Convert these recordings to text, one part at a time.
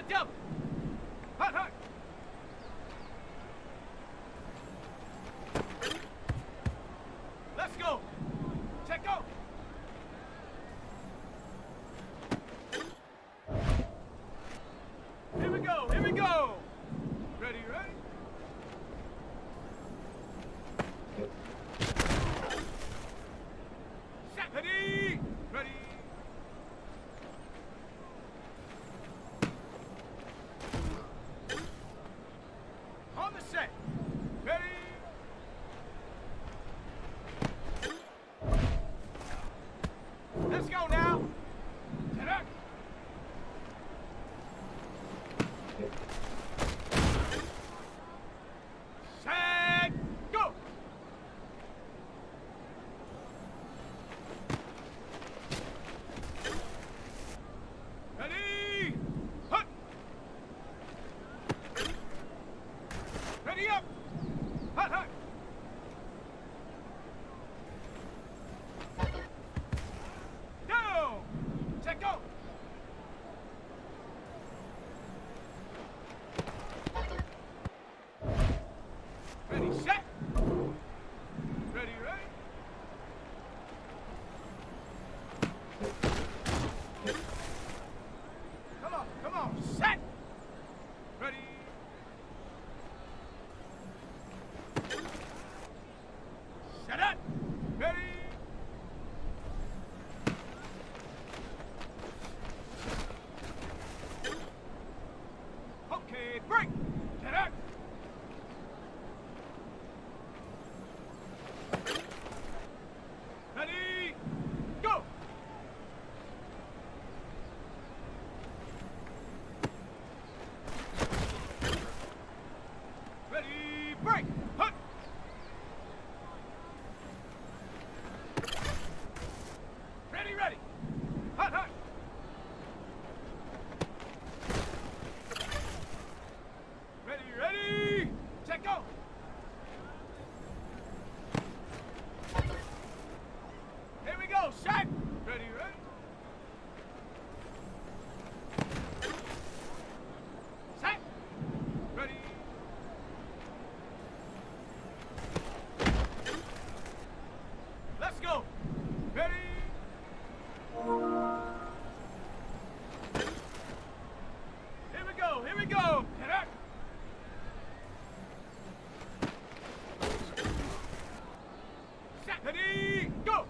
Jump! Hut, hut! Let's go! Check out! Here we go! Here we go! Ready, ready? Set! Ready! Ready! On the set! Ready! Let's go now! Set up! Set! Go! Ready! Hut! Ready up! Hut, hut! Down! Check go! Ready, set! Ready, ready? Come on, set! Ready? Set up! Ready? Okay, break! Set up! Ready? Go! Ready, break! Hut! Ready, ready! Hut, hut! Ready, ready! Check go! Here we go, set! Ready, ready? Set! Ready? Let's go! Ready? Here we go! Get up! Set! Ready? Go!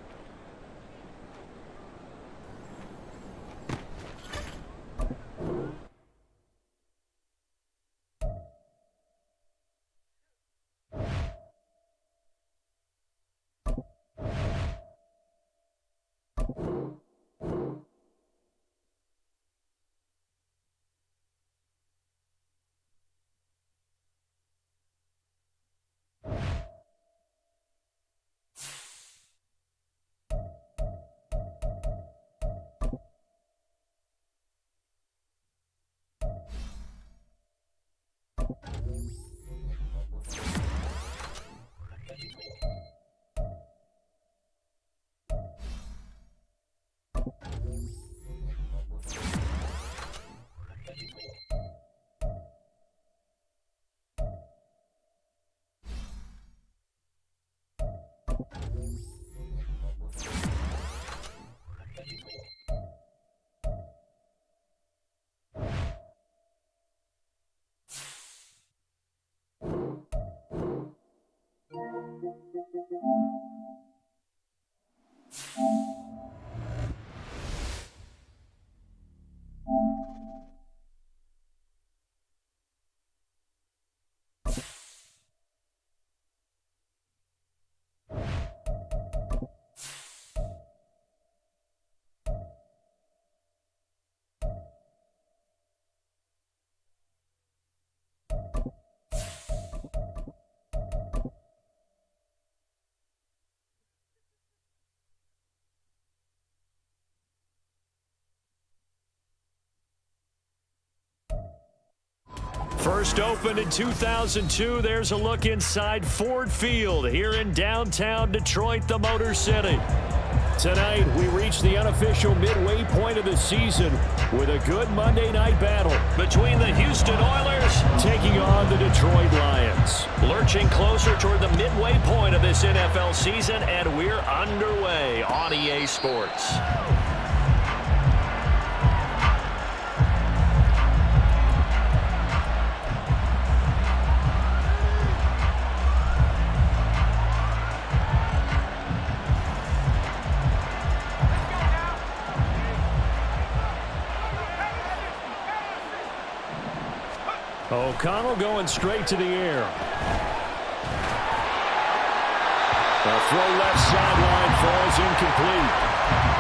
First opened in 2002, there's a look inside Ford Field here in downtown Detroit, the Motor City. Tonight, we reach the unofficial midway point of the season with a good Monday night battle between the Houston Oilers taking on the Detroit Lions. Lurching closer toward the midway point of this NFL season, and we're underway on EA Sports. O'Connell going straight to the air. The throw left sideline falls incomplete.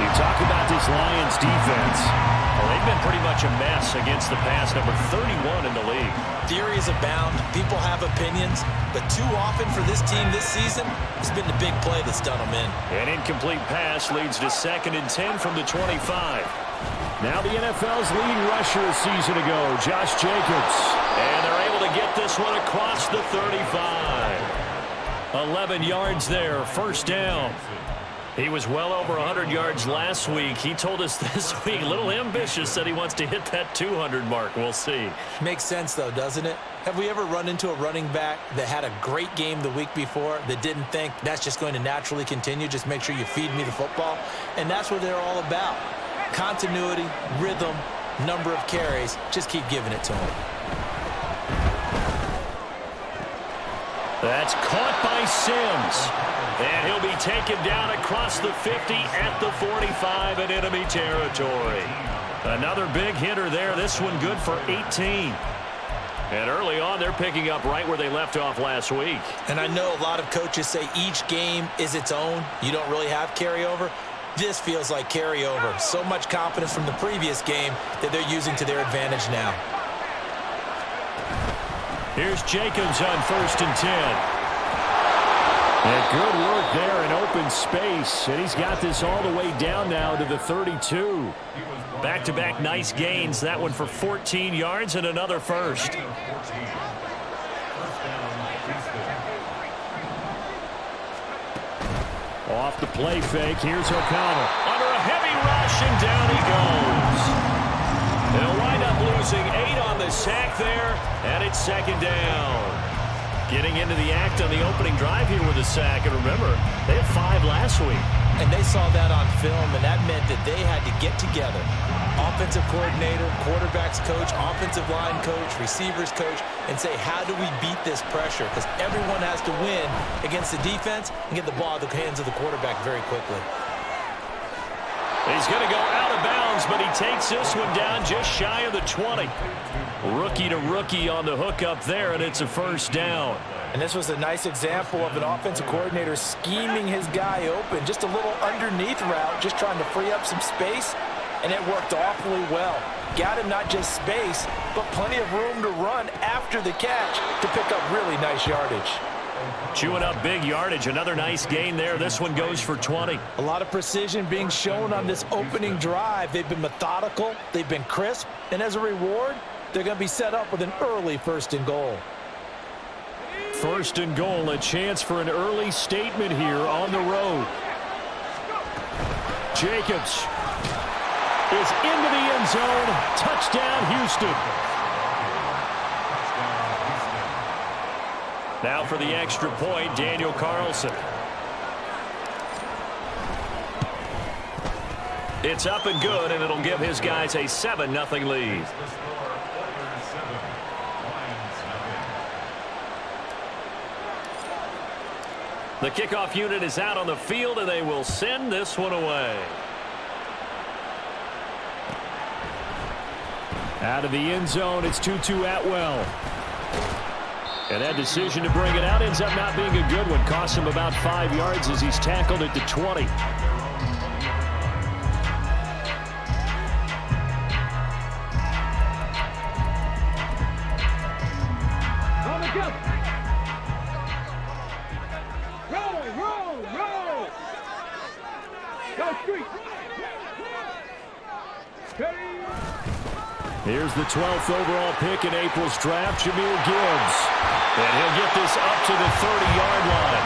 You talk about this Lions defense. Well, they've been pretty much a mess against the pass, number 31 in the league. Theories abound. People have opinions. But too often for this team this season, it's been the big play that's done them in. An incomplete pass leads to 2nd and 10 from the 25. Now the NFL's leading rusher a season ago, Josh Jacobs. And they're able to get this one across the 35. 11 yards there, first down. He was well over 100 yards last week. He told us this week, a little ambitious, said he wants to hit that 200 mark. We'll see. Makes sense, though, doesn't it? Have we ever run into a running back that had a great game the week before that didn't think that's just going to naturally continue? Just make sure you feed me the football. And that's what they're all about. Continuity, rhythm, number of carries. Just keep giving it to him. That's caught by Sims. And he'll be taken down across the 50 at the 45 in enemy territory. Another big hitter there. This one good for 18. And early on, they're picking up right where they left off last week. And I know a lot of coaches say each game is its own. You don't really have carryover. This feels like carryover. So much confidence from the previous game that they're using to their advantage now. Here's Jacobs on 1st and 10. And good work there in open space. And he's got this all the way down now to the 32. Back-to-back nice gains. That one for 14 yards and another first. Off the play fake. Here's O'Connell. Under a heavy rush, and down he goes. They'll wind up losing 8 on the sack there, and it's 2nd down. Getting into the act on the opening drive here with a sack. And remember, they had 5 last week. And they saw that on film, and that meant that they had to get together. Offensive coordinator, quarterbacks coach, offensive line coach, receivers coach, and say, how do we beat this pressure? Because everyone has to win against the defense and get the ball out of the hands of the quarterback very quickly. He's going to go out of bounds, but he takes this one down just shy of the 20. Rookie to rookie on the hook up there, and it's a first down. And this was a nice example of an offensive coordinator scheming his guy open. Just a little underneath route, just trying to free up some space, and it worked awfully well. Got him not just space, but plenty of room to run after the catch to pick up really nice yardage. Chewing up big yardage. Another nice gain there. This one goes for 20. A lot of precision being shown on this opening drive. They've been methodical. They've been crisp. And as a reward, they're going to be set up with an early 1st and goal. 1st and goal. A chance for an early statement here on the road. Jacobs is into the end zone. Touchdown, Houston. Now for the extra point, Daniel Carlson. It's up and good, and it'll give his guys a 7-0 lead. The kickoff unit is out on the field, and they will send this one away. Out of the end zone, it's Tutu Atwell. And that decision to bring it out ends up not being a good one. Costs him about 5 yards as he's tackled at the 20. Roll! Go street! Here's the 12th overall pick in April's draft, Jahmyr Gibbs. And he'll get this up to the 30-yard line.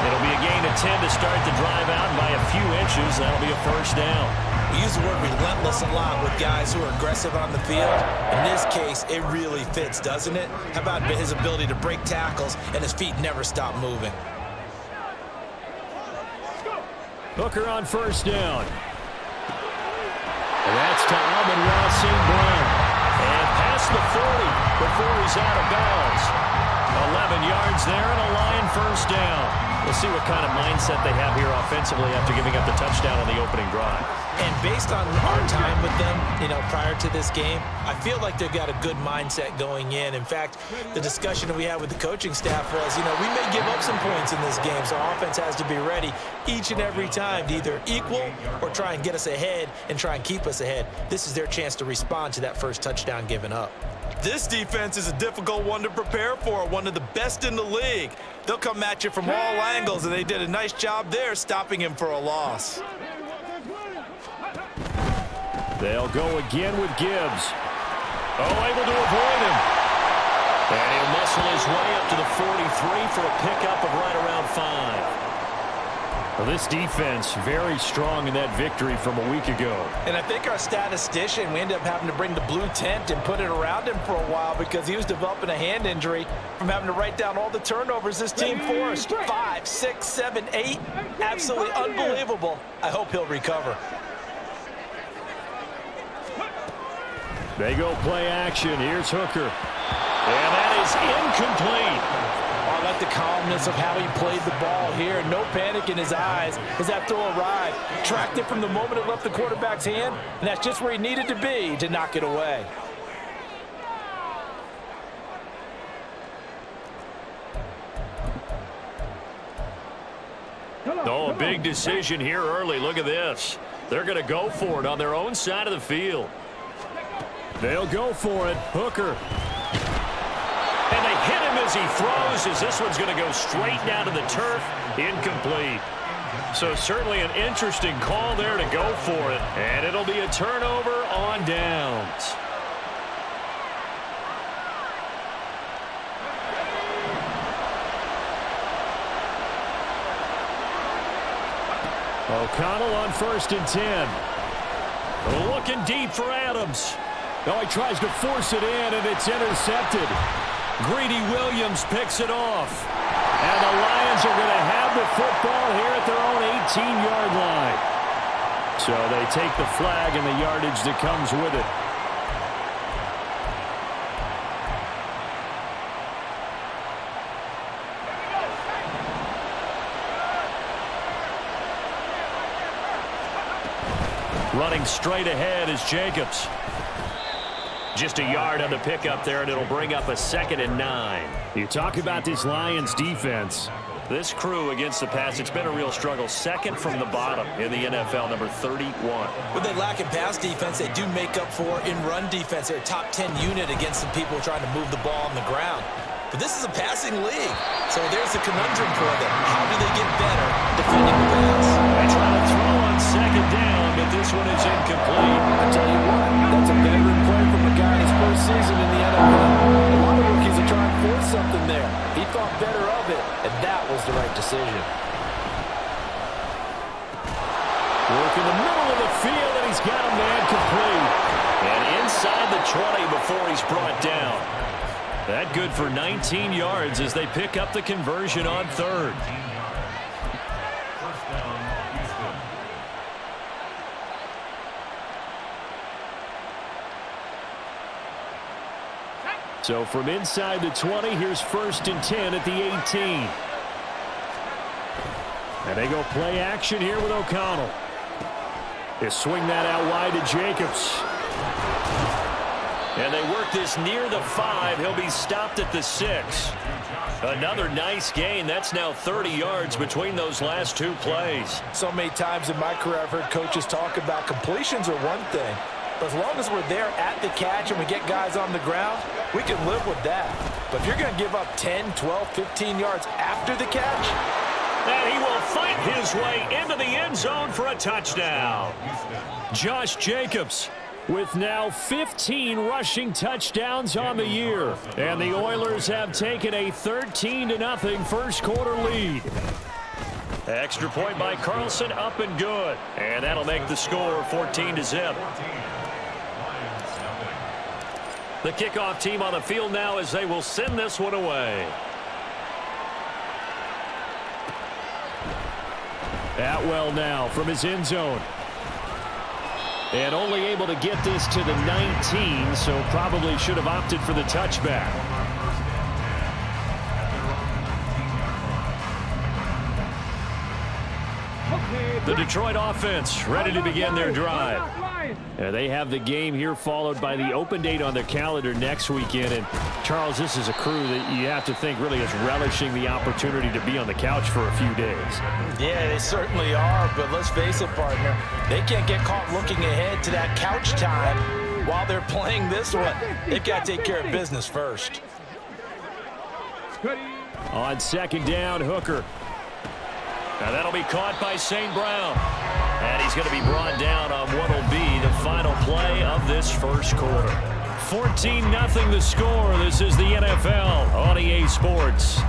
It'll be a gain of 10 to start the drive out, and by a few inches, that'll be a first down. We use the word relentless a lot with guys who are aggressive on the field. In this case, it really fits, doesn't it? How about his ability to break tackles and his feet never stop moving? Hooker on first down. And that's to Amon-Ra St. Brown. And past the 40 before he's out of bounds. 11 yards there and a Lion first down. We'll see what kind of mindset they have here offensively after giving up the touchdown on the opening drive. And based on our time with them, prior to this game, I feel like they've got a good mindset going in. In fact, the discussion that we had with the coaching staff was, we may give up some points in this game, so offense has to be ready each and every time to either equal or try and get us ahead and try and keep us ahead. This is their chance to respond to that first touchdown given up. This defense is a difficult one to prepare for, one of the best in the league. They'll come at you from all angles, and they did a nice job there stopping him for a loss. They'll go again with Gibbs. Able to avoid him. And he'll muscle his way up to the 43 for a pickup of right around 5. Well, this defense very strong in that victory from a week ago. And I think our statistician, we ended up having to bring the blue tent and put it around him for a while because he was developing a hand injury from having to write down all the turnovers this team forced. 5, 6, 7, 8. Absolutely unbelievable. I hope he'll recover. They go play action. Here's Hooker. And that is incomplete. I like the calmness of how he played the ball here. No panic in his eyes as that throw arrived. Tracked it from the moment it left the quarterback's hand, and that's just where he needed to be to knock it away. Oh, a big decision here early. Look at this. They're going to go for it on their own side of the field. They'll go for it. Hooker. And they hit him as he throws, as this one's going to go straight down to the turf. Incomplete. So certainly an interesting call there to go for it. And it'll be a turnover on downs. O'Connell on 1st and 10. Looking deep for Adams. Oh, he tries to force it in, and it's intercepted. Greedy Williams picks it off. And the Lions are going to have the football here at their own 18-yard line. So they take the flag and the yardage that comes with it. Running straight ahead is Jacobs. Just a yard on the pickup there, and it'll bring up a 2nd and 9. You talk about this Lions defense. This crew against the pass, it's been a real struggle. 2nd from the bottom in the NFL, number 31. When they lack in pass defense, they do make up for in run defense. They're a top 10 unit against some people trying to move the ball on the ground. But this is a passing league, so there's a conundrum for them. How do they get better defending the pass? They try to throw on 2nd down, but this one is incomplete. I tell you what, that's a veteran play from a guy in his first season in the NFL. A lot of rookies are trying to force something there. He thought better of it, and that was the right decision. Work in the middle of the field, and he's got a man complete. And inside the 20 before he's brought down. That good for 19 yards as they pick up the conversion on 3rd. So from inside the 20, here's 1st and 10 at the 18. And they go play action here with O'Connell. They swing that out wide to Jacobs. And they work this near the 5. He'll be stopped at the 6. Another nice gain. That's now 30 yards between those last 2 plays. So many times in my career I've heard coaches talk about completions are one thing. But as long as we're there at the catch and we get guys on the ground, we can live with that. But if you're going to give up 10, 12, 15 yards after the catch, and he will fight his way into the end zone for a touchdown. Josh Jacobs with now 15 rushing touchdowns on the year. And the Oilers have taken a 13-0 first quarter lead. Extra point by Carlson, up and good. And that'll make the score 14-0. The kickoff team on the field now as they will send this one away. Atwell now from his end zone. And only able to get this to the 19, so probably should have opted for the touchback. The Detroit offense ready to begin their drive. They have the game here followed by the open date on their calendar next weekend. And, Charles, this is a crew that you have to think really is relishing the opportunity to be on the couch for a few days. Yeah, they certainly are, but let's face it, partner. They can't get caught looking ahead to that couch time while they're playing this one. They've got to take care of business first. On second down, Hooker. Now that'll be caught by St. Brown. And he's going to be brought down on what will be the final play of this first quarter. 14-0 the score. This is the NFL on EA Sports.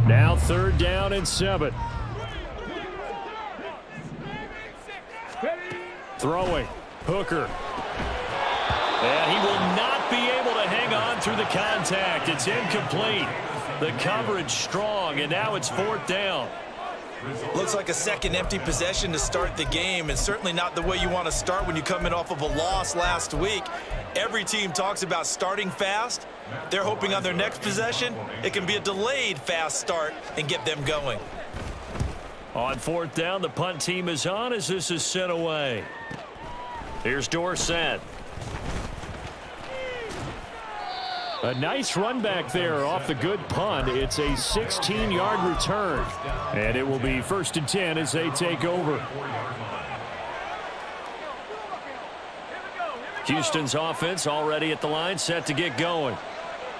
Now 3rd down and 7. Throwing. Hooker. And he will not be able to hang on through the contact. It's incomplete. The coverage strong, and now it's 4th down. Looks like a second empty possession to start the game, and certainly not the way you want to start when you come in off of a loss last week. Every team talks about starting fast. They're hoping on their next possession, it can be a delayed fast start and get them going. On 4th down, the punt team is on as this is sent away. Here's Dorsett. A nice run back there off the good punt. It's a 16-yard return. And it will be 1st and 10 as they take over. Houston's offense already at the line, set to get going.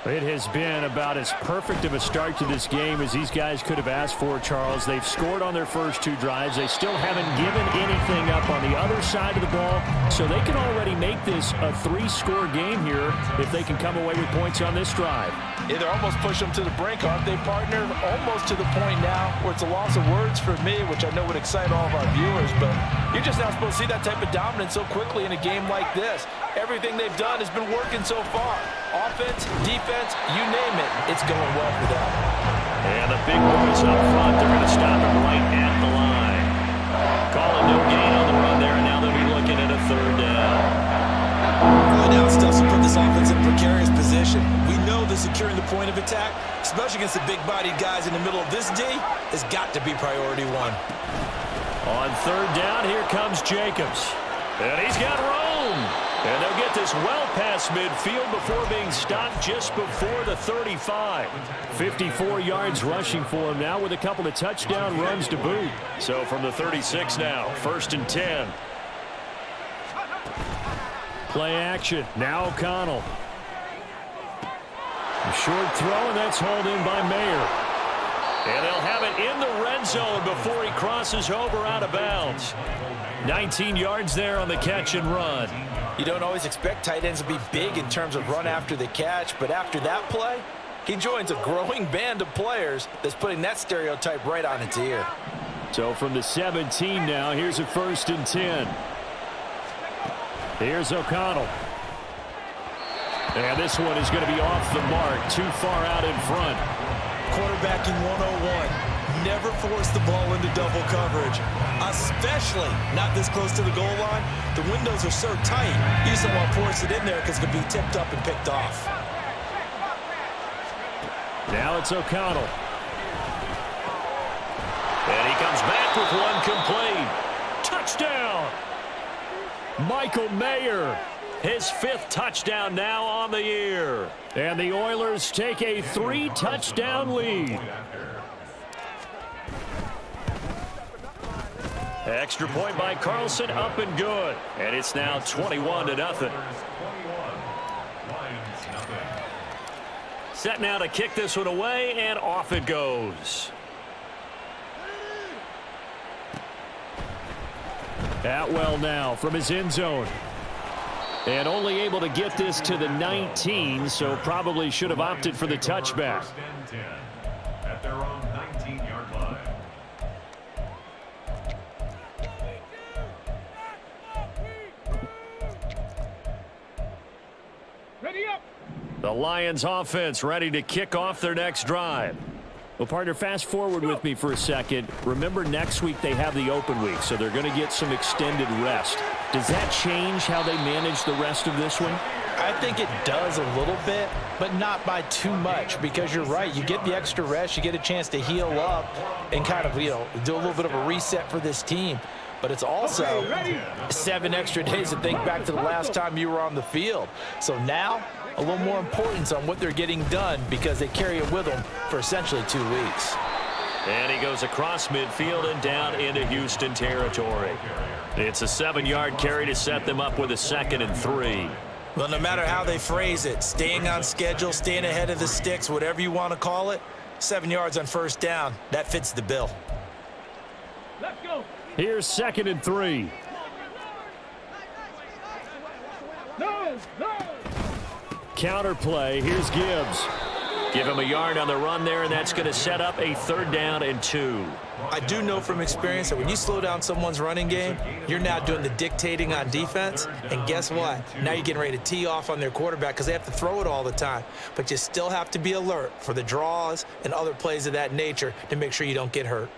It has been about as perfect of a start to this game as these guys could have asked for, Charles. They've scored on their first 2 drives. They still haven't given anything up on the other side of the ball, so they can already make this a 3-score game here if they can come away with points on this drive. Yeah, they're almost pushing them to the brink, aren't they, partner? Almost to the point now where it's a loss of words for me, which I know would excite all of our viewers, but you're just not supposed to see that type of dominance so quickly in a game like this. Everything they've done has been working so far. Offense, defense, you name it, it's going well for them. And the big boys up front, they're going to stop him right at the line. Calling no gain on the run there, and now they'll be looking at a 3rd down. Really now it's tough to put this offense in a precarious position. We know that securing the point of attack, especially against the big-bodied guys in the middle of this D, has got to be priority 1. On 3rd down, here comes Jacobs. And he's got room. And they'll get this well past midfield before being stopped just before the 35. 54 yards rushing for him now with a couple of touchdown runs to boot. So from the 36 now, 1st and 10. Play action. Now O'Connell. A short throw, and that's hauled in by Mayer. And they'll have it in the red zone before he crosses over out of bounds. 19 yards there on the catch and run. You don't always expect tight ends to be big in terms of run after the catch, but after that play, he joins a growing band of players that's putting that stereotype right on its ear. So from the 17 now, here's a 1st and 10. Here's O'Connell. And this one is going to be off the mark, too far out in front. Quarterbacking 101. Never force the ball into double coverage, especially not this close to the goal line. The windows are so tight, you just don't want to force it in there because it could be tipped up and picked off. Now it's O'Connell. And he comes back with one complete. Touchdown! Michael Mayer, his 5th touchdown now on the year. And the Oilers take a 3-touchdown lead. Extra point by Carlson, up and good. And it's now 21-0. Set now to kick this one away, and off it goes. Atwell now from his end zone. And only able to get this to the 19, so probably should have opted for the touchback. At their own 19-yard line. Ready up. The Lions offense ready to kick off their next drive. Well, partner, fast forward with me for a second. Remember, next week they have the open week, so they're going to get some extended rest. Does that change how they manage the rest of this one? I think it does a little bit, but not by too much, because you're right. You get the extra rest. You get a chance to heal up and kind of, do a little bit of a reset for this team. But it's also 7 extra days to think back to the last time you were on the field. So now, a little more importance on what they're getting done because they carry it with them for essentially 2 weeks. And he goes across midfield and down into Houston territory. It's a 7-yard carry to set them up with a 2nd and 3. Well, no matter how they phrase it, staying on schedule, staying ahead of the sticks, whatever you want to call it, 7 yards on first down, that fits the bill. Let's go. Here's 2nd and 3. No. Counter play. Here's Gibbs. Give him a yard on the run there, and that's going to set up a 3rd down and 2. I do know from experience that when you slow down someone's running game, you're now doing the dictating on defense. And guess what? Now you're getting ready to tee off on their quarterback because they have to throw it all the time. But you still have to be alert for the draws and other plays of that nature to make sure you don't get hurt.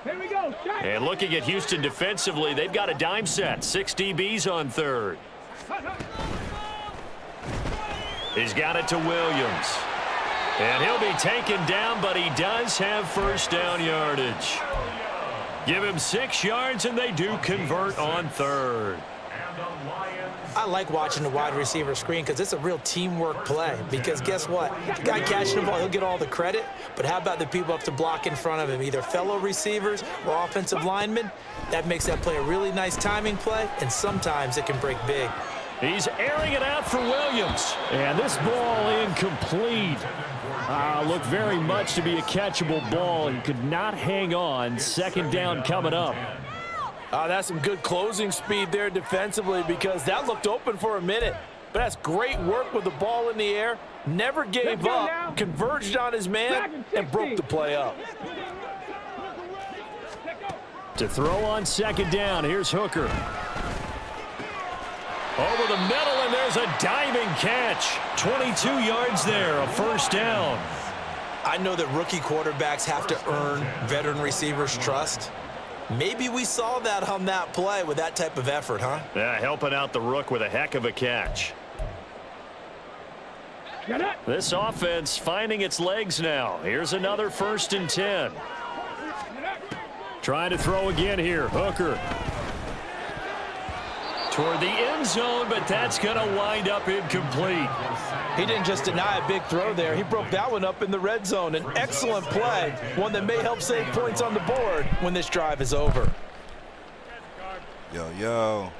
Here we go. And looking at Houston defensively, they've got a dime set. 6 DBs on 3rd. He's got it to Williams. And he'll be taken down, but he does have first down yardage. Give him 6 yards, and they do convert on 3rd. I like watching the wide receiver screen because it's a real teamwork play. Because guess what? The guy catching the ball, he'll get all the credit. But how about the people up to block in front of him, either fellow receivers or offensive linemen? That makes that play a really nice timing play, and sometimes it can break big. He's airing it out for Williams. And this ball incomplete. Looked very much to be a catchable ball. He could not hang on. 2nd down coming up. That's some good closing speed there defensively because that looked open for a minute. But that's great work with the ball in the air. Never gave up, converged on his man, and broke the play up. To throw on 2nd down, here's Hooker. Over the middle, and there's a diving catch. 22 yards there, a first down. I know that rookie quarterbacks have to earn veteran receivers' trust. Maybe we saw that on that play with that type of effort, huh? Yeah, helping out the rook with a heck of a catch. This offense finding its legs now. Here's another 1st and 10. Trying to throw again here. Hooker. Toward the end zone, but that's going to wind up incomplete. He didn't just deny a big throw there. He broke that one up in the red zone. An excellent play, one that may help save points on the board when this drive is over. Yo.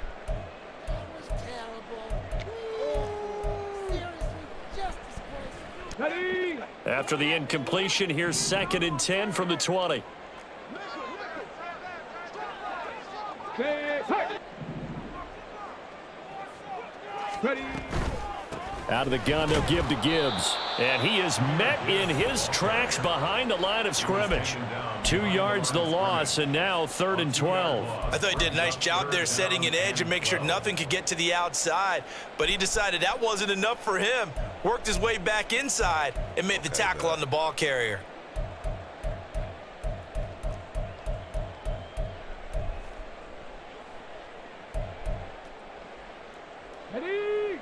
After the incompletion, here's 2nd and 10 from the 20. Ready. Out of the gun, they'll give to Gibbs. And he is met in his tracks behind the line of scrimmage. 2 yards the loss, and now 3rd and 12. I thought he did a nice job there setting an edge and make sure nothing could get to the outside. But he decided that wasn't enough for him. Worked his way back inside and made the tackle on the ball carrier. Ready.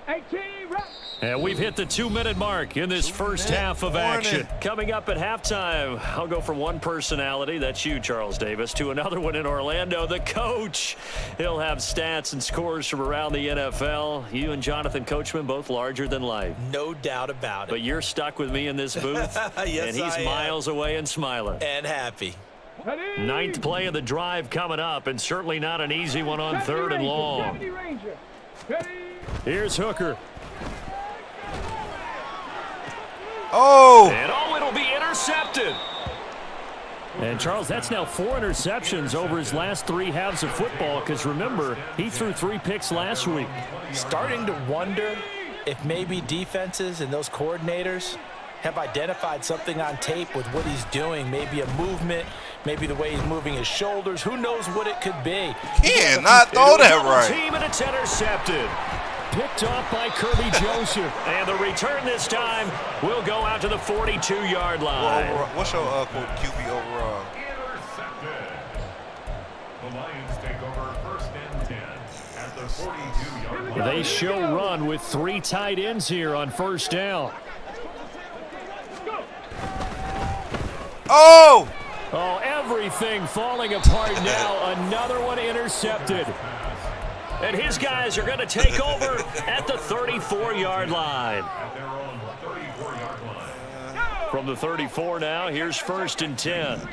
18, right. And we've hit the 2-minute mark in this first half of action. Coming up at halftime, I'll go from one personality, that's you, Charles Davis, to another one in Orlando, the coach. He'll have stats and scores from around the NFL. You and Jonathan Coachman, both larger than life. No doubt about it. But you're stuck with me in this booth, yes, and he's miles away and smiling. And happy. Ready. Ninth play of the drive coming up, and certainly not an easy one on third and long. Ready. Here's Hooker. Oh! And it'll be intercepted. And, Charles, that's now 4 interceptions over his last 3 halves of football because, remember, he threw 3 picks last week. Starting to wonder if maybe defenses and those coordinators have identified something on tape with what he's doing. Maybe a movement, maybe the way he's moving his shoulders. Who knows what it could be? Cannot throw that right. Team, and it's intercepted. Picked off by Kirby Joseph. And the return this time will go out to the 42-yard line. What's your quote, QB overall? Intercepted. The Lions take over 1st and 10 at the 42-yard line. They show run with 3 tight ends here on first down. Oh! Oh, everything falling apart now. Another one intercepted. And his guys are going to take over at the 34-yard line. At their own 34-yard line. From the 34 now, here's 1st and 10.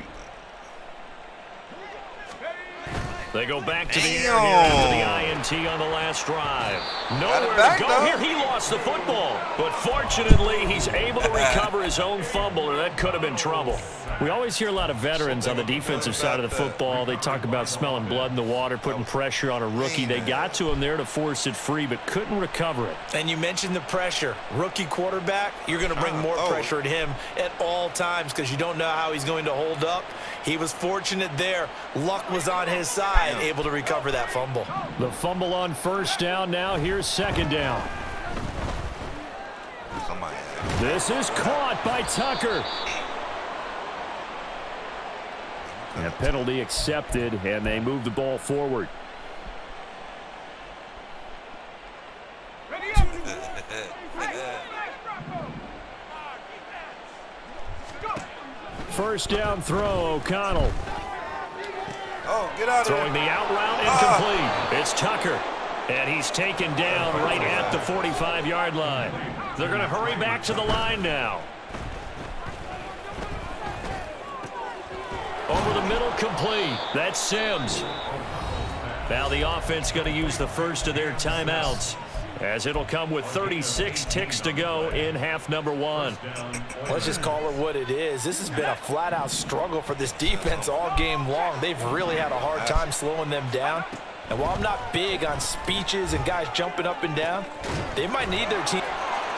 They go back to the air here after the INT on the last drive. Nowhere to go here. He lost the football. But fortunately, he's able to recover his own fumble, or that could have been trouble. We always hear a lot of veterans on the defensive side of the football. They talk about smelling blood in the water, putting pressure on a rookie. They got to him there to force it free, but couldn't recover it. And you mentioned the pressure. Rookie quarterback, you're going to bring more pressure at him at all times because you don't know how he's going to hold up. He was fortunate there. Luck was on his side, able to recover that fumble. The fumble on first down now. Here's 2nd down. This is caught by Tucker. And a penalty accepted, and they move the ball forward. First down throw, O'Connell. Oh, get out of there. Throwing the out route, incomplete. It's Tucker, and he's taken down right at the 45-yard line. They're going to hurry back to the line now. Over the middle, complete. That's Sims. Now the offense going to use the first of their timeouts, as it'll come with 36 ticks to go in half number 1. Let's just call it what it is. This has been a flat-out struggle for this defense all game long. They've really had a hard time slowing them down. And while I'm not big on speeches and guys jumping up and down, they might need their team.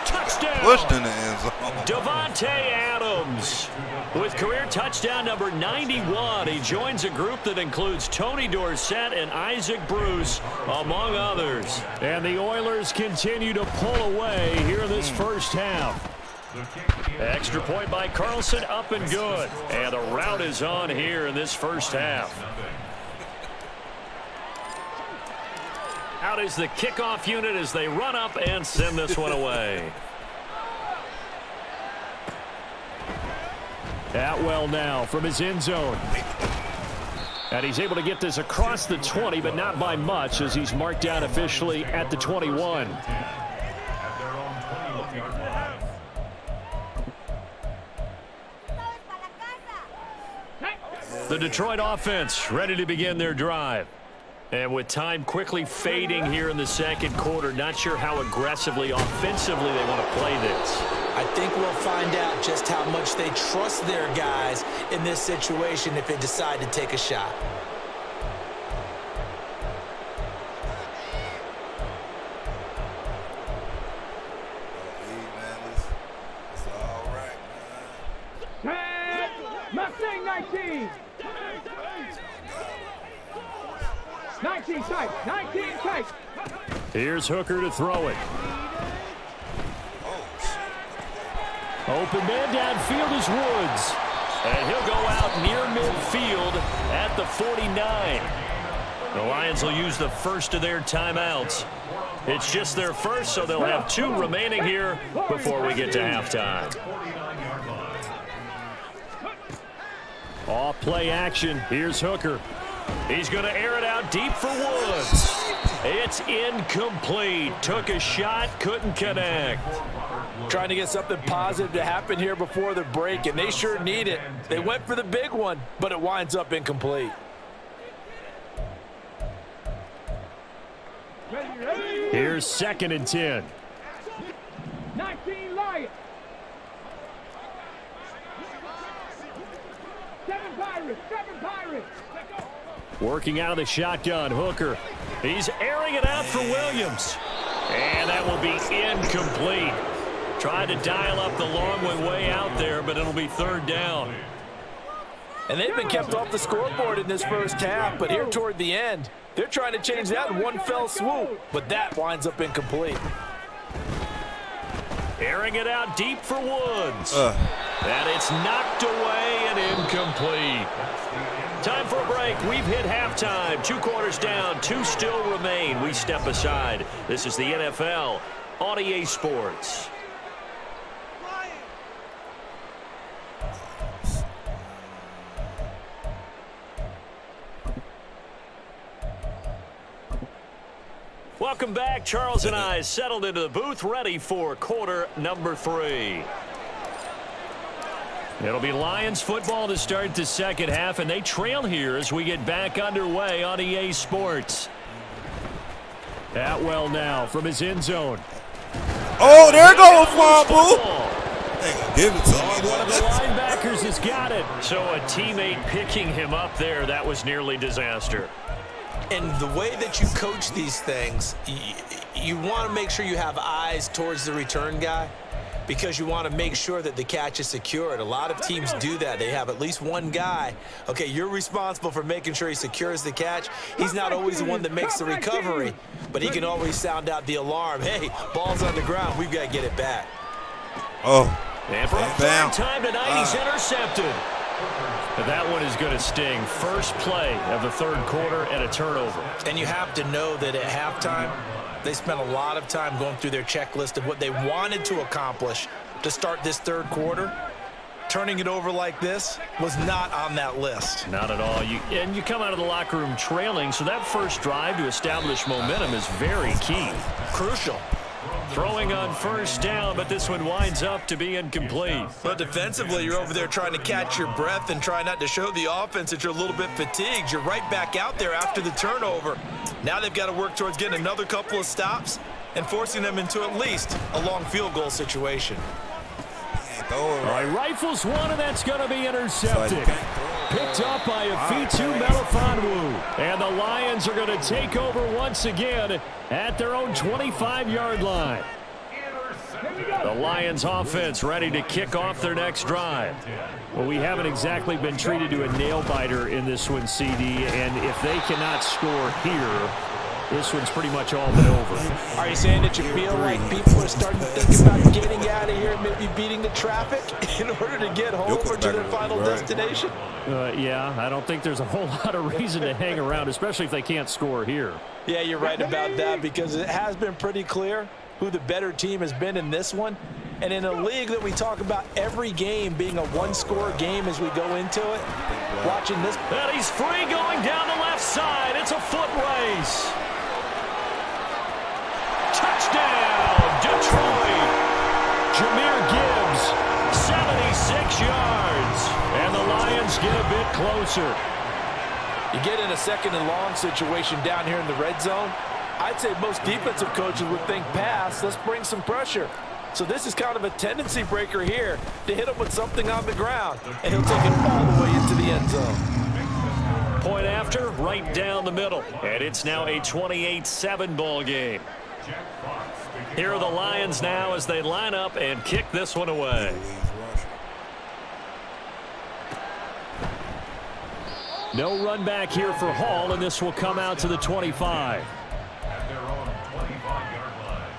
Touchdown! Pushed in the end zone. Davante Adams with career touchdown number 91. He joins a group that includes Tony Dorsett and Isaac Bruce, among others. And the Oilers continue to pull away here in this first half. Extra point by Carlson, up and good. And the route is on here in this first half. Out is the kickoff unit as they run up and send this one away. Atwell now from his end zone. And he's able to get this across the 20, but not by much, as he's marked down officially at the 21. At their own 21-yard line. The Detroit offense ready to begin their drive. And with time quickly fading here in the second quarter, not sure how aggressively, offensively they want to play this. I think we'll find out just how much they trust their guys in this situation if they decide to take a shot. It's all right, man. Mustang 19. 19 tight. 19 tight. Here's Hooker to throw it. Open man downfield is Woods. And he'll go out near midfield at the 49. The Lions will use the first of their timeouts. It's just their first, so they'll have 2 remaining here before we get to halftime. Off play action. Here's Hooker. He's going to air it out deep for Woods. It's incomplete. Took a shot, couldn't connect. Trying to get something positive to happen here before the break, and they sure need it. They went for the big one, but it winds up incomplete. Here's 2nd and 10. 19 Lions. 7 Pirates. 7 Pirates. Working out of the shotgun, Hooker. He's airing it out for Williams. And that will be incomplete. Tried to dial up the long one way out there, but it'll be 3rd down. And they've been kept off the scoreboard in this first half, but here toward the end, they're trying to change that in one fell swoop, but that winds up incomplete. Airing it out deep for Woods. And it's knocked away and incomplete. Time for a break. We've hit halftime. 2 quarters down. 2 still remain. We step aside. This is the NFL on EA Sports. Welcome back. Charles and I settled into the booth, ready for quarter number 3. It'll be Lions football to start the second half, and they trail here as we get back underway on EA Sports. Atwell now from his end zone. Oh, there goes Fumble. Give it to me. One of the linebackers has got it. So a teammate picking him up there, that was nearly disaster. And the way that you coach these things, you want to make sure you have eyes towards the return guy because you want to make sure that the catch is secured. A lot of teams do that. They have at least one guy. Okay, you're responsible for making sure he secures the catch. He's not always the one that makes the recovery, but he can always sound out the alarm. Hey, ball's on the ground. We've got to get it back. Oh. And for a 3rd time tonight, he's intercepted. But that one is going to sting. First play of the 3rd quarter and a turnover. And you have to know that at halftime, they spent a lot of time going through their checklist of what they wanted to accomplish to start this 3rd quarter. Turning it over like this was not on that list. Not at all. And you come out of the locker room trailing, so that first drive to establish momentum is very key. Crucial. Throwing on 1st down, but this one winds up to be incomplete. But defensively, you're over there trying to catch your breath and try not to show the offense that you're a little bit fatigued. You're right back out there after the turnover. Now they've got to work towards getting another couple of stops and forcing them into at least a long field goal situation. All right, rifles one, and that's going to be intercepted. Picked up by Afitu Melifonwu. And the Lions are going to take over once again at their own 25-yard line. The Lions offense ready to kick off their next drive. Well, we haven't exactly been treated to a nail-biter in this one, CD, and if they cannot score here, this one's pretty much all but over. Are you saying that you feel like people are starting to think about getting out of here and maybe beating the traffic in order to get home or to their final destination? Yeah, I don't think there's a whole lot of reason to hang around, especially if they can't score here. Yeah, you're right about that because it has been pretty clear who the better team has been in this one. And in a league that we talk about every game being a one-score game as we go into it, watching this. And he's free going down the left side. It's a foot race. Touchdown, Detroit. Jahmyr Gibbs, 76 yards. And the Lions get a bit closer. You get in a 2nd and long situation down here in the red zone, I'd say most defensive coaches would think pass, let's bring some pressure. So this is kind of a tendency breaker here to hit him with something on the ground, and he'll take it all the way into the end zone. Point after, right down the middle. And it's now a 28-7 ball game. Here are the Lions now as they line up and kick this one away. No run back here for Hall, and this will come out to the 25. At their own 25-yard line.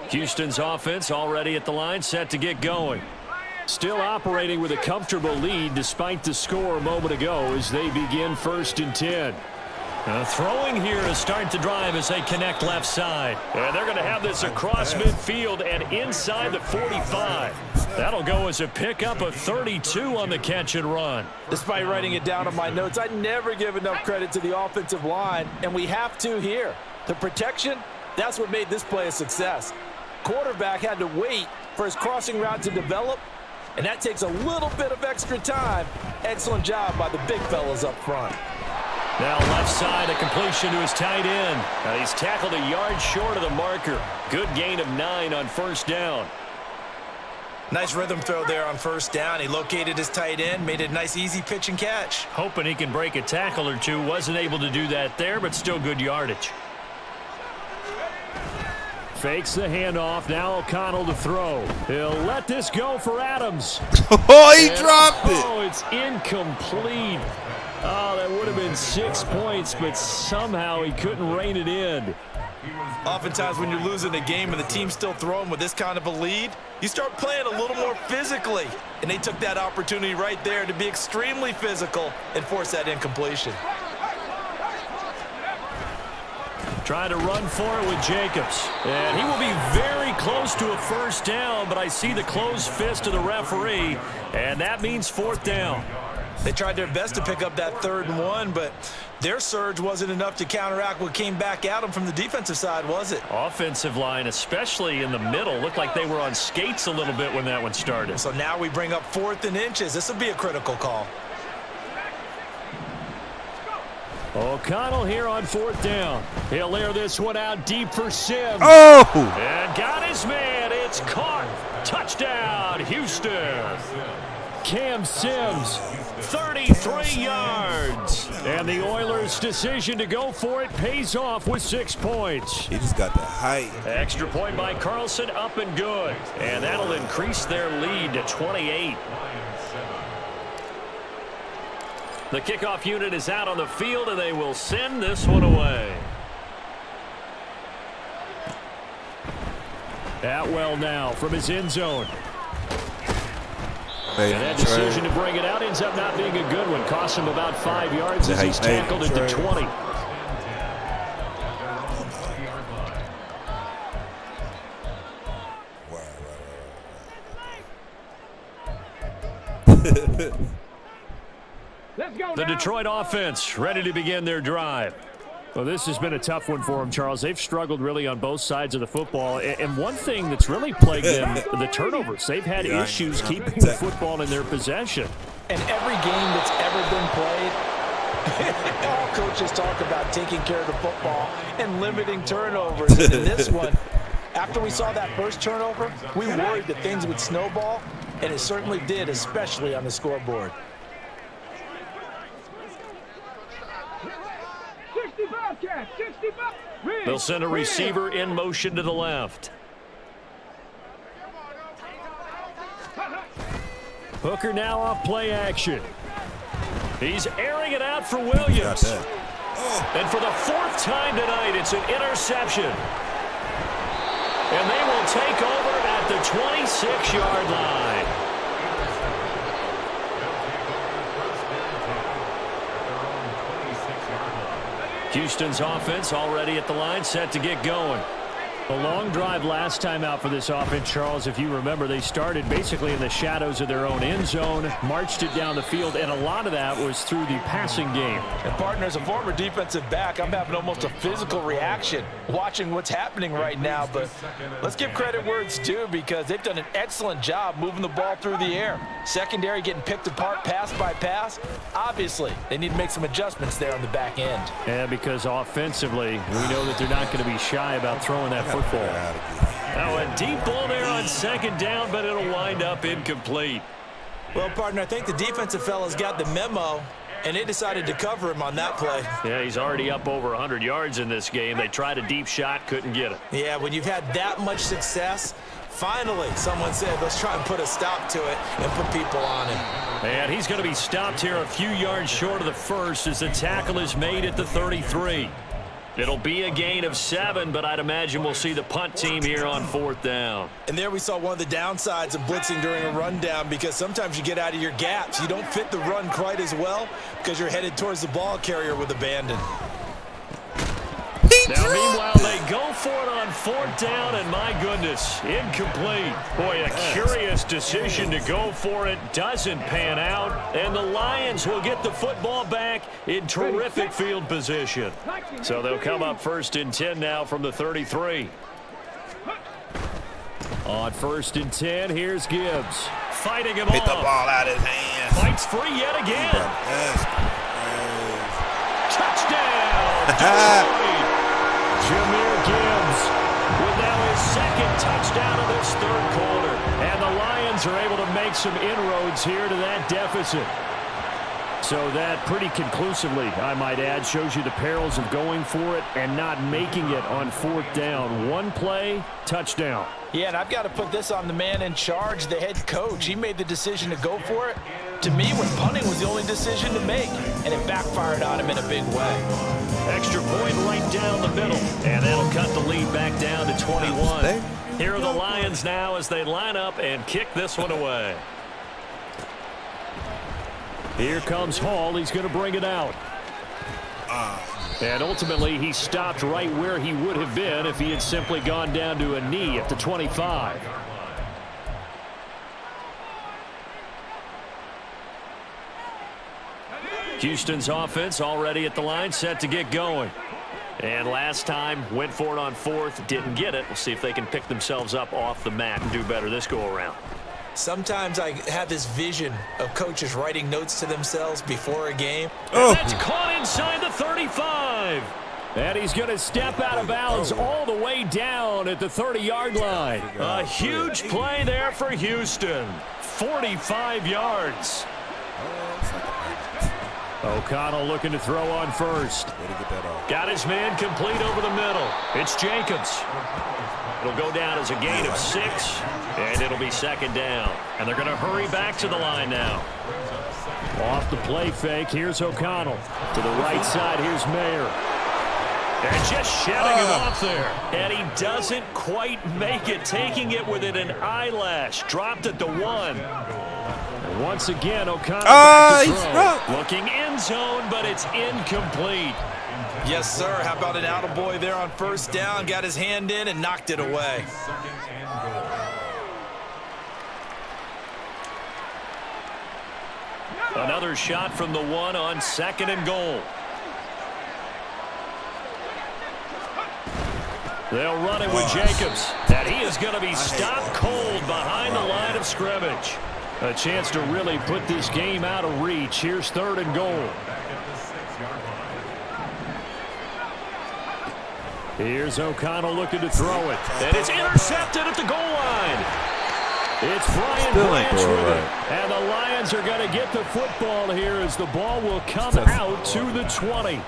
Houston's offense already at the line, set to get going. Still operating with a comfortable lead despite the score a moment ago as they begin 1st and 10. Throwing here to start the drive as they connect left side. And they're going to have this across midfield and inside the 45. That'll go as a pickup of 32 on the catch and run. Despite writing it down on my notes, I never give enough credit to the offensive line, and we have to here. The protection, that's what made this play a success. Quarterback had to wait for his crossing route to develop, and that takes a little bit of extra time. Excellent job by the big fellas up front. Now left side, a completion to his tight end. He's tackled a yard short of the marker. Good gain of 9 on 1st down. Nice rhythm throw there on 1st down. He located his tight end, made it a nice easy pitch and catch. Hoping he can break a tackle or two. Wasn't able to do that there, but still good yardage. Fakes the handoff. Now O'Connell to throw. He'll let this go for Adams. Oh, he dropped it. Oh, it's incomplete. Oh, that would have been 6 points, but somehow he couldn't rein it in. Oftentimes when you're losing a game and the team's still throwing with this kind of a lead, you start playing a little more physically. And they took that opportunity right there to be extremely physical and force that incompletion. Trying to run for it with Jacobs. And he will be very close to a 1st down, but I see the closed fist of the referee, and that means 4th down. They tried their best to pick up that 3rd and 1, but their surge wasn't enough to counteract what came back at them from the defensive side, was it? Offensive line, especially in the middle, looked like they were on skates a little bit when that one started. So now we bring up 4th and inches. This will be a critical call. O'Connell here on 4th down. He'll air this one out deep for Sims. Oh! And got his man. It's caught. Touchdown, Houston. Cam Sims, 33 yards. And the Oilers' decision to go for it pays off with 6 points. He just got the height. Extra point by Carlson, up and good. And that'll increase their lead to 28. The kickoff unit is out on the field, and they will send this one away. Atwell now from his end zone. And that decision to bring it out ends up not being a good one. Costs him about 5 yards as he's tackled at the 20. Let's go The now. Detroit offense ready to begin their drive. Well, this has been a tough one for them, Charles. They've struggled really on both sides of the football. And one thing that's really plagued them, the turnovers. They've had issues keeping the football in their possession. And every game that's ever been played, all coaches talk about taking care of the football and limiting turnovers. And in this one, after we saw that first turnover, we worried that things would snowball, and it certainly did, especially on the scoreboard. 65 catch, 65. They'll send a receiver in motion to the left. Hooker now off play action. He's airing it out for Williams. And for the 4th time tonight, it's an interception. And they will take over at the 26-yard line. Houston's offense already at the line, set to get going. A long drive last time out for this offense, Charles. If you remember, they started basically in the shadows of their own end zone, marched it down the field, and a lot of that was through the passing game. And partner, as a former defensive back, I'm having almost a physical reaction watching what's happening right now. But let's give credit where it's due, because they've done an excellent job moving the ball through the air. Secondary getting picked apart pass by pass. Obviously, they need to make some adjustments there on the back end. Yeah, because offensively, we know that they're not going to be shy about throwing that football. Now a deep ball there on 2nd down, but it'll wind up incomplete. Well, partner, I think the defensive fellas got the memo, and they decided to cover him on that play. Yeah, he's already up over 100 yards in this game. They tried a deep shot, couldn't get it. Yeah, when you've had that much success, finally someone said, let's try and put a stop to it and put people on him. And he's going to be stopped here a few yards short of the 1st as the tackle is made at the 33. It'll be a gain of 7, but I'd imagine we'll see the punt team here on 4th down. And there we saw one of the downsides of blitzing during a rundown, because sometimes you get out of your gaps. You don't fit the run quite as well because you're headed towards the ball carrier with abandon. Now, meanwhile, they go for it on 4th down, and my goodness, incomplete. Boy, a curious decision to go for it. Doesn't pan out, and the Lions will get the football back in terrific field position. So they'll come up 1st and 10 now from the 33. On 1st and 10, here's Gibbs. Fighting him off. Hit the ball out of his hands. Fights free yet again. Yes. Touchdown. Jahmyr Gibbs with now his 2nd touchdown of this 3rd quarter. And the Lions are able to make some inroads here to that deficit. So that pretty conclusively, I might add, shows you the perils of going for it and not making it on 4th down. One play, touchdown. Yeah, and I've got to put this on the man in charge, the head coach. He made the decision to go for it. To me, when punting was the only decision to make, and it backfired on him in a big way. Extra point right down the middle, and that'll cut the lead back down to 21. Here are the Lions now as they line up and kick this one away. Here comes Hall. He's going to bring it out. And ultimately, he stopped right where he would have been if he had simply gone down to a knee at the 25. Houston's offense already at the line, set to get going. And last time, went for it on 4th, didn't get it. We'll see if they can pick themselves up off the mat and do better this go-around. Sometimes I have this vision of coaches writing notes to themselves before a game. And that's caught inside the 35. And he's going to step out of bounds all the way down at the 30-yard line. A huge play there for Houston. 45 yards. O'Connell looking to throw on 1st. Got his man complete over the middle. It's Jacobs. It'll go down as a gain of 6, and it'll be 2nd down. And they're going to hurry back to the line now. Off the play fake, here's O'Connell. To the right side, here's Mayer. And just shedding him off there. And he doesn't quite make it, taking it within an eyelash. Dropped at the 1. And once again, O'Connell back to throw. Looking end zone, but it's incomplete. Yes, sir. How about an attaboy there on 1st down? Got his hand in and knocked it away. Another shot from the 1 on 2nd and goal. They'll run it with Jacobs. And he is going to be stopped cold behind the line of scrimmage. A chance to really put this game out of reach. Here's 3rd and goal. Here's O'Connell looking to throw it. And it's intercepted at the goal line. It's Brian Branch with it. And the Lions are going to get the football here as the ball will come out to the 20.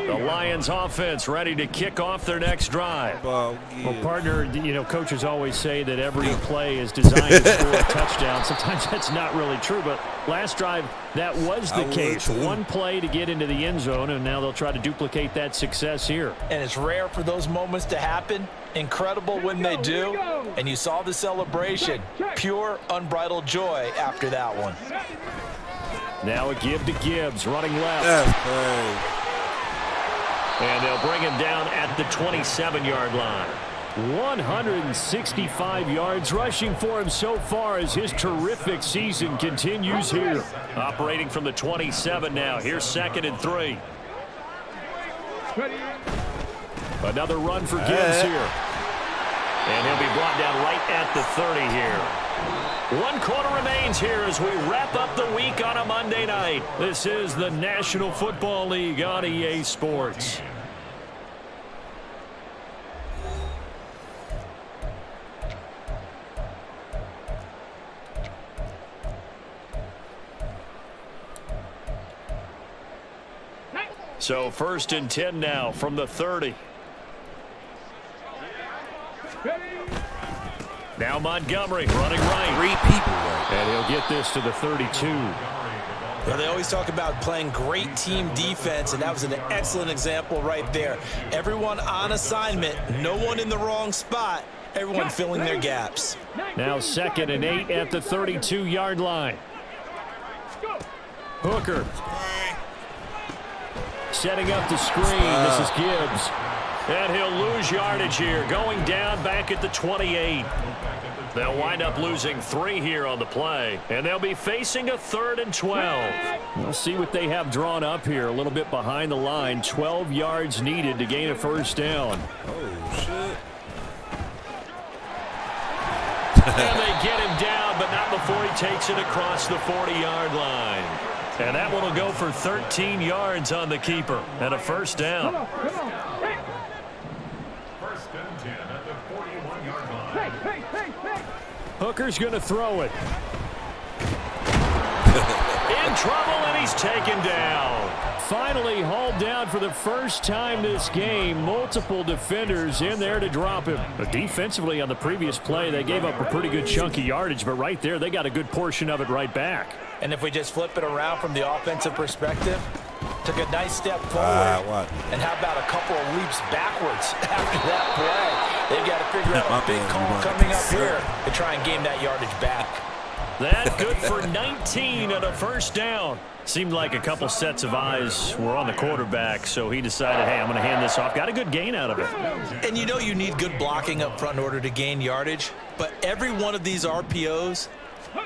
The Lions offense ready to kick off their next drive. Well, partner, you know, coaches always say that every play is designed to score a touchdown. Sometimes that's not really true, but last drive, that was the case. One play to get into the end zone, and now they'll try to duplicate that success here. And it's rare for those moments to happen. Incredible when they do. And you saw the celebration. Pure, unbridled joy after that one. Now a give to Gibbs, running left. That's crazy. And they'll bring him down at the 27-yard line. 165 yards rushing for him so far as his terrific season continues here. Operating from the 27 now. Here's 2nd and 3. Another run for Gibbs here. And he'll be brought down right at the 30 here. 1 quarter remains here as we wrap up the week on a Monday night. This is the National Football League on EA Sports. So 1st and 10 now from the 30. Now Montgomery running right. 3 people right. And he'll get this to the 32. Well, they always talk about playing great team defense, and that was an excellent example right there. Everyone on assignment, no one in the wrong spot, everyone filling their gaps. Now 2nd and 8 at the 32-yard line. Hooker. Setting up the screen. This is Gibbs. And he'll lose yardage here, going down back at the 28. They'll wind up losing 3 here on the play, and they'll be facing a 3rd and 12. We'll see what they have drawn up here, a little bit behind the line. 12 yards needed to gain a 1st down. Oh, shit. And they get him down, but not before he takes it across the 40-yard line. And that one will go for 13 yards on the keeper and a 1st down. Come on. Hey. 1st and 10 at the 41-yard line. Hey. Hooker's going to throw it. In trouble, and he's taken down. Finally hauled down for the first time this game. Multiple defenders in there to drop him. But defensively on the previous play, they gave up a pretty good chunk of yardage, but right there, they got a good portion of it right back. And if we just flip it around from the offensive perspective, took a nice step forward. And how about a couple of leaps backwards after that play? They've got to figure out a big call coming up here to try and gain that yardage back. That good for 19 and a 1st down. Seemed like a couple sets of eyes were on the quarterback, so he decided, hey, I'm going to hand this off. Got a good gain out of it. And you know you need good blocking up front in order to gain yardage, but every one of these RPOs,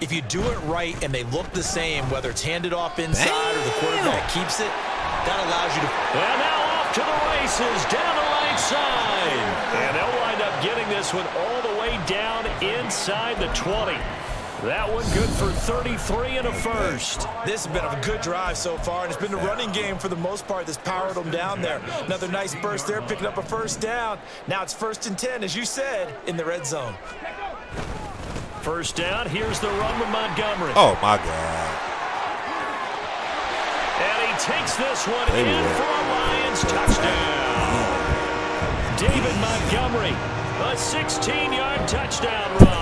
if you do it right and they look the same, whether it's handed off inside or the quarterback keeps it, that allows you to... And now off to the races, down the right side. And they'll wind up getting this one all the way down inside the 20. That one good for 33 and a 1st. This has been a good drive so far, and it's been the running game for the most part that's powered them down there. Another nice burst there, picking up a 1st down. Now it's 1st and 10, as you said, in the red zone. 1st down, here's the run with Montgomery. Oh, my God. And he takes this one in for a Lions touchdown. David Montgomery, a 16-yard touchdown run.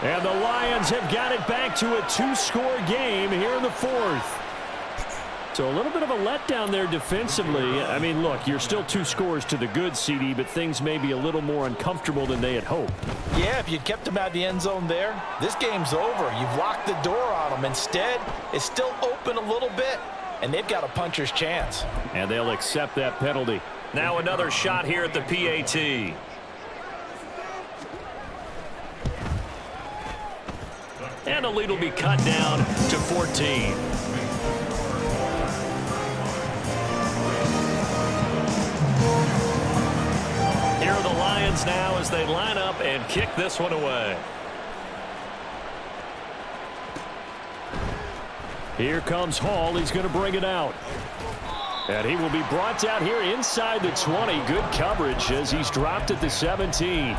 And the Lions have got it back to a 2-score game here in the 4th. So a little bit of a letdown there defensively. I mean, look, you're still 2 scores to the good, CD, but things may be a little more uncomfortable than they had hoped. Yeah, if you'd kept them out of the end zone there, this game's over. You've locked the door on them. Instead, it's still open a little bit, and they've got a puncher's chance. And they'll accept that penalty. Now another shot here at the PAT. And the lead will be cut down to 14. Here are the Lions now as they line up and kick this one away. Here comes Hall. He's going to bring it out. And he will be brought down here inside the 20. Good coverage as he's dropped at the 17.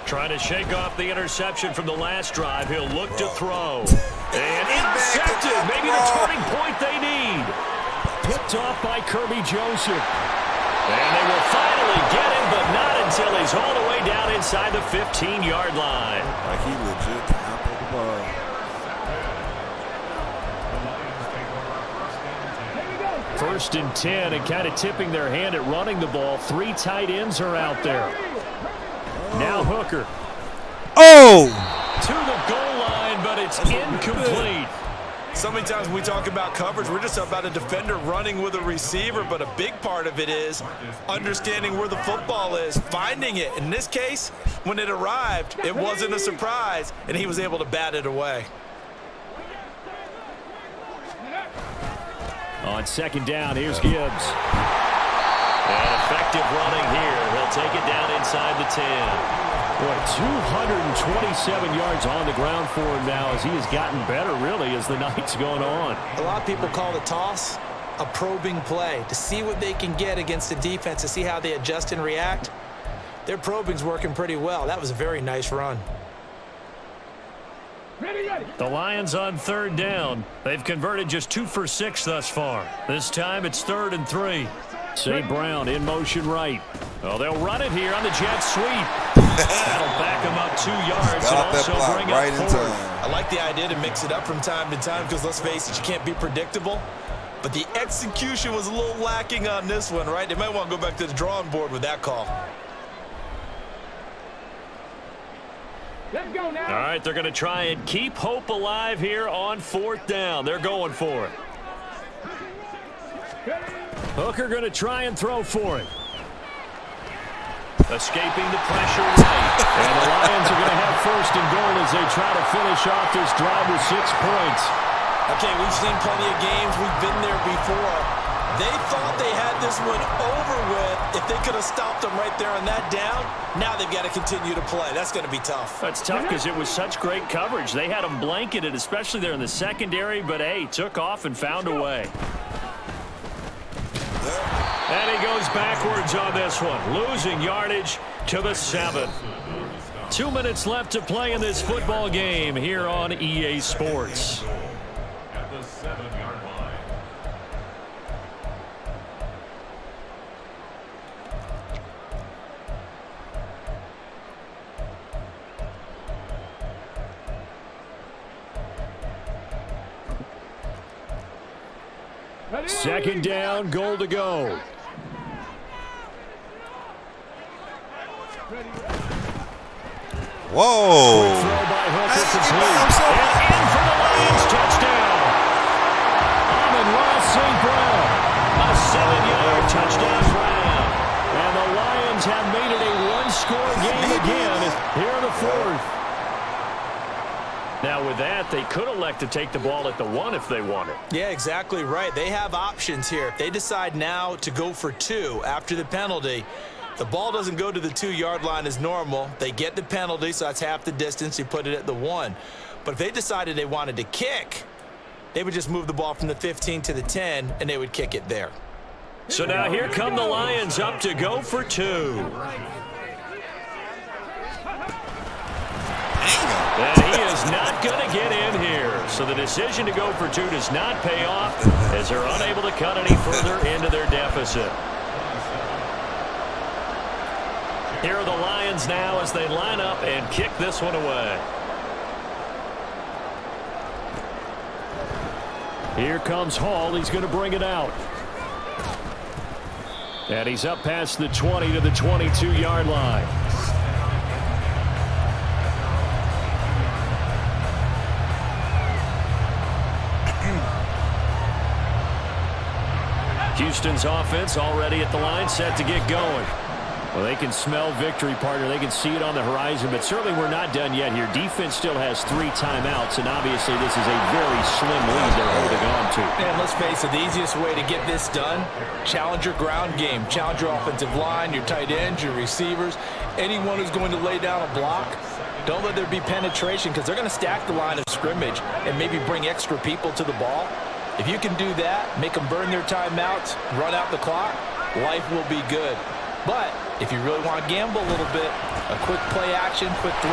Trying to shake off the interception from the last drive. He'll look to throw. And intercepted. Maybe the turning point they need. Picked off by Kirby Joseph. And they will finally get him, but not until he's all the way down inside the 15-yard line. Like he legit cannot play the ball. First and 10, and kind of tipping their hand at running the ball. 3 tight ends are out there. Now Hooker. Oh! To the goal line, but it's incomplete. So many times when we talk about coverage, we're just about a defender running with a receiver, but a big part of it is understanding where the football is, finding it. In this case, when it arrived, it wasn't a surprise, and he was able to bat it away. On 2nd down, here's Gibbs. And effective running here. He'll take it down inside the 10. Boy, 227 yards on the ground for him now as he has gotten better, really, as the night's going on. A lot of people call the toss a probing play to see what they can get against the defense, to see how they adjust and react. Their probing's working pretty well. That was a very nice run. The Lions on 3rd down. They've converted just 2 for 6 thus far. This time it's 3rd and 3. St. Brown in motion right. Oh, they'll run it here on the jet sweep. That'll back them up 2 yards and also bring up 4th. I like the idea to mix it up from time to time because, let's face it, you can't be predictable. But the execution was a little lacking on this one, right? They might want to go back to the drawing board with that call. Let's go now. All right, they're going to try and keep hope alive here on 4th down. They're going for it. Hooker going to try and throw for it. Escaping the pressure right. And the Lions are going to have 1st and goal as they try to finish off this drive with 6 points. Okay, we've seen plenty of games. We've been there before. They thought they had this one over with if they could have stopped them right there on that down. Now they've got to continue to play. That's going to be tough. That's tough because it was such great coverage. They had them blanketed, especially there in the secondary, but, hey, took off and found a way. And he goes backwards on this one, losing yardage to the 7. 2 minutes left to play in this football game here on EA Sports. At the 7-yard line. Second down, goal to go. Whoa. Quick throw by Hooker complete. And in for the Lions touchdown. Amon-Ra St. Brown. A 7-yard touchdown Brown. And the Lions have made it a 1-score game again here in the 4th. Now with that, they could elect to take the ball at the 1 if they wanted. Yeah, exactly right. They have options here. If they decide now to go for 2 after the penalty, the ball doesn't go to the 2-yard line as normal. They get the penalty, so that's half the distance. You put it at the 1. But if they decided they wanted to kick, they would just move the ball from the 15 to the 10, and they would kick it there. So now here come the Lions up to go for 2. And he is not going to get in here. So the decision to go for 2 does not pay off as they're unable to cut any further into their deficit. Here are the Lions now as they line up and kick this one away. Here comes Hall. He's going to bring it out. And he's up past the 20 to the 22-yard line. Houston's offense already at the line, set to get going. Well, they can smell victory, partner. They can see it on the horizon, but certainly we're not done yet here. Defense still has 3 timeouts, and obviously this is a very slim lead they're holding on to. And let's face it, the easiest way to get this done, challenge your ground game. Challenge your offensive line, your tight ends, your receivers, anyone who's going to lay down a block. Don't let there be penetration because they're going to stack the line of scrimmage and maybe bring extra people to the ball. If you can do that, make them burn their timeouts, run out the clock, life will be good. But if you really want to gamble a little bit, a quick play action, quick throw,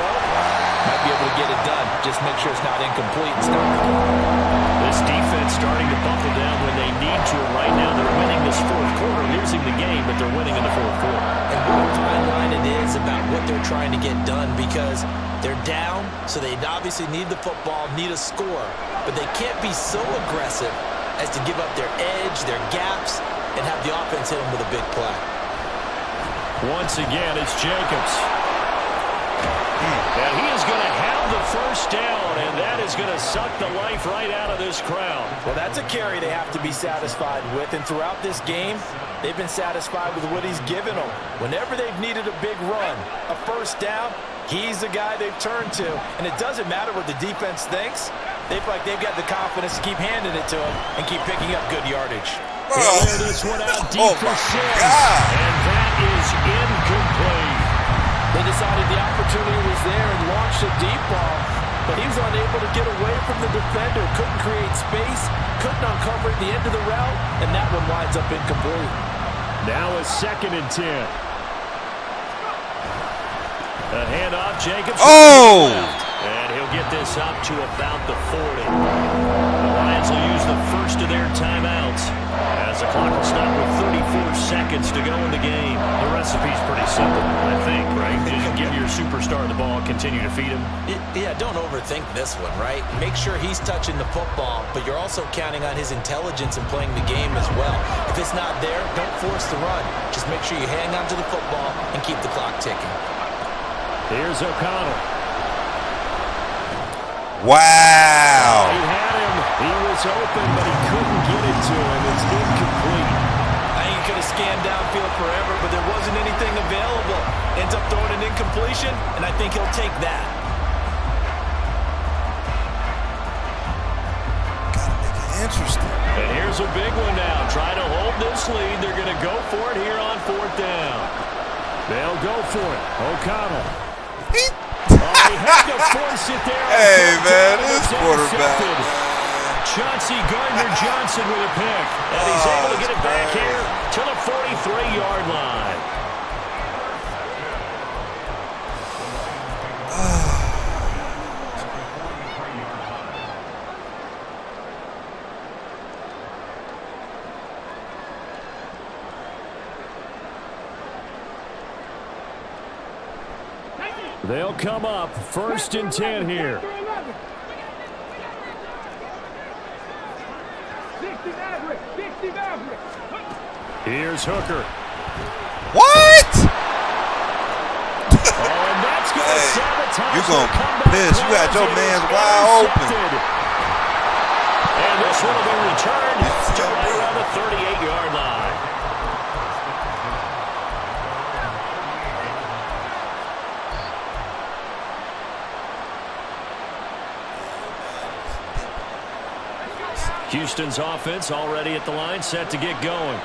might be able to get it done. Just make sure it's not incomplete and stuff. This defense starting to buckle down when they need to. Right now they're winning this 4th quarter, losing the game, but they're winning in the 4th quarter. And what a fine line it is about what they're trying to get done because they're down, so they obviously need the football, need a score. But they can't be so aggressive as to give up their edge, their gaps, and have the offense hit them with a big play. Once again, it's Jacobs. And he is going to have the 1st down, and that is going to suck the life right out of this crowd. Well, that's a carry they have to be satisfied with, and throughout this game, they've been satisfied with what he's given them. Whenever they've needed a big run, a 1st down, he's the guy they've turned to, and it doesn't matter what the defense thinks. They feel like they've got the confidence to keep handing it to him and keep picking up good yardage. He'll clear this one out deep for 6. And that is incomplete. They decided the opportunity was there and launched a deep ball, but he was unable to get away from the defender, couldn't create space, couldn't uncover at the end of the route, and that one winds up incomplete. Now a 2nd and 10. A handoff, Jacobs. Oh! And he'll get this up to about the 40. The Lions will use the first of their timeouts as the clock will stop with 34 seconds to go in the game. The recipe's pretty simple, I think, right? Just give your superstar the ball, continue to feed him. Yeah, don't overthink this one, right? Make sure he's touching the football, but you're also counting on his intelligence in playing the game as well. If it's not there, don't force the run. Just make sure you hang on to the football and keep the clock ticking. Here's O'Connell. Wow. He had him. He was open, but he couldn't get it to him. It's incomplete. I think he could have scanned downfield forever, but there wasn't anything available. Ends up throwing an incompletion, and I think he'll take that. Gotta make it interesting. And here's a big one now. Try to hold this lead. They're going to go for it here on 4th down. They'll go for it. O'Connell. He had to force it there. Hey, man, this quarterback. Chauncey Gardner-Johnson with a pick. And he's able to get it back here to the 43-yard line. They'll come up 1st and 10 here. Here's Hooker. What? And that's going to sabotage. You're going to piss. You got your man wide open. And this one will be returned to right around the 38-yard line. Houston's offense already at the line, set to get going.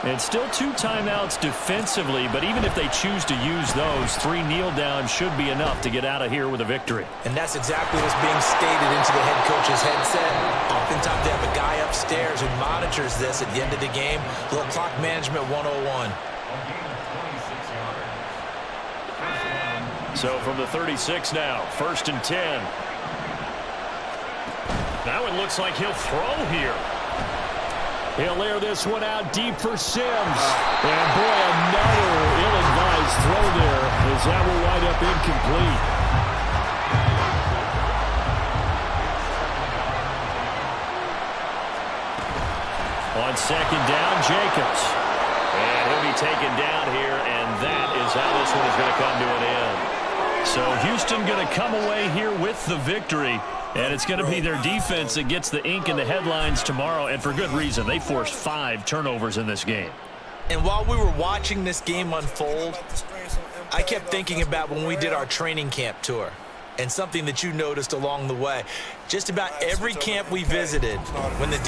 And still 2 timeouts defensively, but even if they choose to use those, 3 kneel downs should be enough to get out of here with a victory. And that's exactly what's being stated into the head coach's headset. Oftentimes they have a guy upstairs who monitors this at the end of the game. A little clock management 101. So from the 36 now, 1st and 10. Now it looks like he'll throw here. He'll air this one out deep for Sims. And boy, another ill-advised throw there as that will wind up incomplete. On 2nd down, Jacobs. And he'll be taken down here, and that is how this one is going to come to an end. So Houston going to come away here with the victory. And it's going to be their defense that gets the ink in the headlines tomorrow, and for good reason. They forced 5 turnovers in this game. And while we were watching this game unfold, I kept thinking about when we did our training camp tour and something that you noticed along the way. Just about every camp we visited, when the